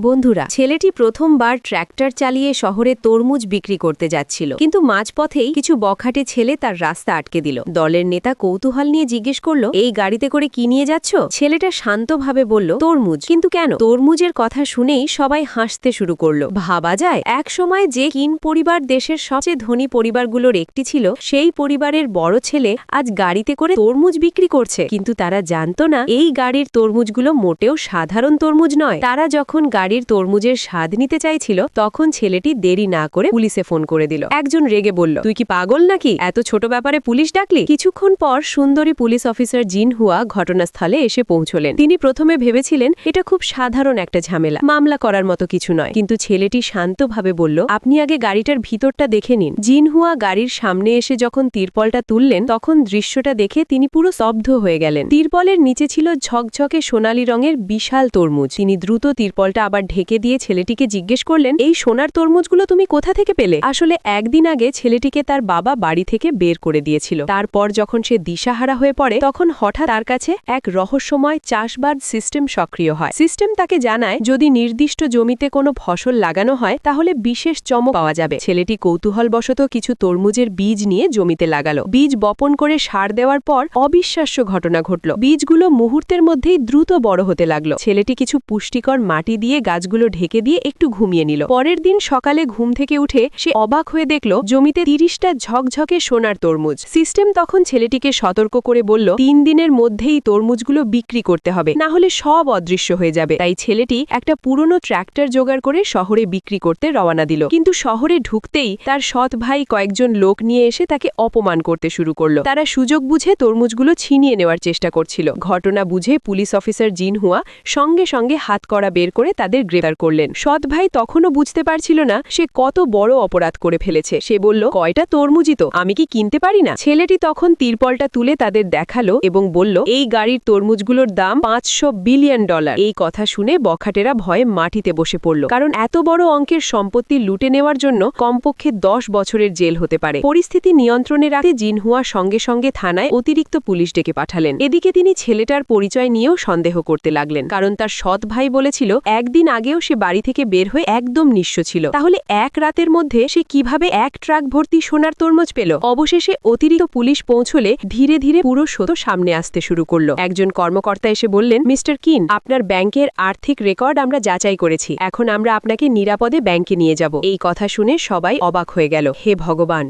বন্ধুরা, ছেলেটি প্রথমবার ট্র্যাক্টর চালিয়ে শহরে তরমুজ বিক্রি করতে যাচ্ছিল, কিন্তু মাঝপথেই কিছু বখাটে ছেলে তার রাস্তা আটকে দিল। দলের নেতা কৌতূহল নিয়ে জিজ্ঞেস করল, এই গাড়িতে করে কি নিয়ে যাচ্ছ? ছেলেটা শান্তভাবে বলল, তরমুজ। কিন্তু কেন? তরমুজের কথা শুনেই সবাই হাসতে শুরু করলো। ভাবা যায়, এক সময় যে কিন পরিবার দেশের সবচেয়ে ধনী পরিবারগুলোর একটি ছিল, সেই পরিবারের বড় ছেলে আজ গাড়িতে করে তরমুজ বিক্রি করছে। কিন্তু তারা জানতো না, এই গাড়ির তরমুজগুলো মোটেও সাধারণ তরমুজ নয়। তারা যখন গাড়ির তরমুজের স্বাদ নিতে চাইছিল, তখন ছেলেটি দেরি না করে পুলিশে ফোন করে দিল। একজন রেগে বলল, তুই কি পাগল নাকি? এত ছোট ব্যাপারে পুলিশ ডাকলি? কিছুক্ষণ পর সুন্দরী পুলিশ অফিসার জিন হুয়া ঘটনাস্থলে এসে পৌঁছলেন। তিনি প্রথমে ভেবেছিলেন এটা খুব সাধারণ একটা ঝামেলা, মামলা করার মতো কিছু নয়। কিন্তু ছেলেটি শান্তভাবে বলল, আপনি আগে গাড়িটার ভিতরটা দেখে নিন। জিন হুয়া গাড়ির সামনে এসে যখন তিরপলটা তুললেন, তখন দৃশ্যটা দেখে তিনি পুরো স্তব্ধ হয়ে গেলেন। তিরপলের নিচে ছিল ঝকঝকে সোনালী রঙের বিশাল তরমুজ। তিনি দ্রুত তিরপলটা আবার ঢেকে দিয়ে ছেলেটিকে জিজ্ঞেস করলেন, এই সোনার তরমুজগুলো তুমি কোথা থেকে পেলে? আসলে একদিন আগে ছেলেটিকে তার বাবা বাড়ি থেকে বের করে দিয়েছিল। তারপর যখন সে দিশাহারা হয়ে পড়ে, তখন হঠাৎ তার কাছে এক রহস্যময় চাষবাদ সিস্টেম সক্রিয় হয়। সিস্টেম তাকে জানায়, যদি নির্দিষ্ট জমিতে কোনো ফসল লাগানো হয়, তাহলে বিশেষ চমক পাওয়া যাবে। ছেলেটি কৌতূহলবশত কিছু তরমুজের বীজ নিয়ে জমিতে লাগালো। বীজ বপন করে সার দেওয়ার পর অবিশ্বাস্য ঘটনা ঘটল। বীজগুলো মুহূর্তের মধ্যেই দ্রুত বড় হতে লাগলো। ছেলেটি কিছু পুষ্টিকর মাটি দিয়ে গাছগুলো ঢেকে দিয়ে একটু ঘুমিয়ে নিল। পরের দিন সকালে ঘুম থেকে উঠে সে অবাক হয়ে দেখল, জমিতে 30টা ঝকঝকে সোনার তরমুজ। সিস্টেম তখন ছেলেটিকে সতর্ক করে বলল, 3 দিনের মধ্যেই তরমুজগুলো বিক্রি করতে হবে, না হলে সব অদৃশ্য হয়ে যাবে। তাই ছেলেটি একটা পুরনো ট্র্যাক্টর জোগাড় করে শহরে বিক্রি করতে রওনা দিল। কিন্তু শহরে ঢুকতেই তার সৎ ভাই কয়েকজন লোক নিয়ে এসে তাকে অপমান করতে শুরু করলো। তারা সুযোগ বুঝে তরমুজগুলো ছিনিয়ে নেওয়ার চেষ্টা করছিল। ঘটনা বুঝে পুলিশ অফিসার জিন হুয়া সঙ্গে সঙ্গে হাতকড়া বের করে তাদের গ্রেপ্তার করলেন। সৎ ভাই তখনও বুঝতে পারছিল না সে কত বড় অপরাধ করে ফেলেছে। সে বলল, কয়টা তরমুজই তো, আমি কি কিনতে পারি না? ছেলেটি তখন তিরপলটা তুলে তাদের দেখালো এবং বলল, এই গাড়ির তরমুজগুলোর দাম $500 বিলিয়ন। এই কথা শুনে বখাটেরা ভয়ে মাটিতে বসে পড়ল, কারণ এত বড় অঙ্কের সম্পত্তি লুটে নেওয়ার জন্য কমপক্ষে 10 বছরের জেল হতে পারে। পরিস্থিতি নিয়ন্ত্রণে রাখতে জিনহুয়া সঙ্গে সঙ্গে থানায় অতিরিক্ত পুলিশ ডেকে পাঠালেন। এদিকে তিনি ছেলেটার পরিচয় নিয়েও সন্দেহ করতে লাগলেন, কারণ তার সৎ ভাই বলেছিল একদিন আগেও সে বাড়ি থেকে বের হয়ে একদম নিঃস্ব ছিল। তাহলে এক রাতের মধ্যে সে কিভাবে এক ট্রাক ভর্তি সোনার তরমুজ পেল? অবশেষে অতিরিক্ত পুলিশ পৌঁছলে ধীরে ধীরে পুরো সত্য সামনে আসতে শুরু করলো। একজন কর্মকর্তা এসে বললেন, মিস্টার কিন, আপনার ব্যাংকের আর্থিক রেকর্ড আমরা যাচাই করেছি। এখন আমরা আপনাকে নিরাপদে ব্যাংকে নিয়ে যাব। এই কথা শুনে সবাই অবাক হয়ে গেল। হে ভগবান!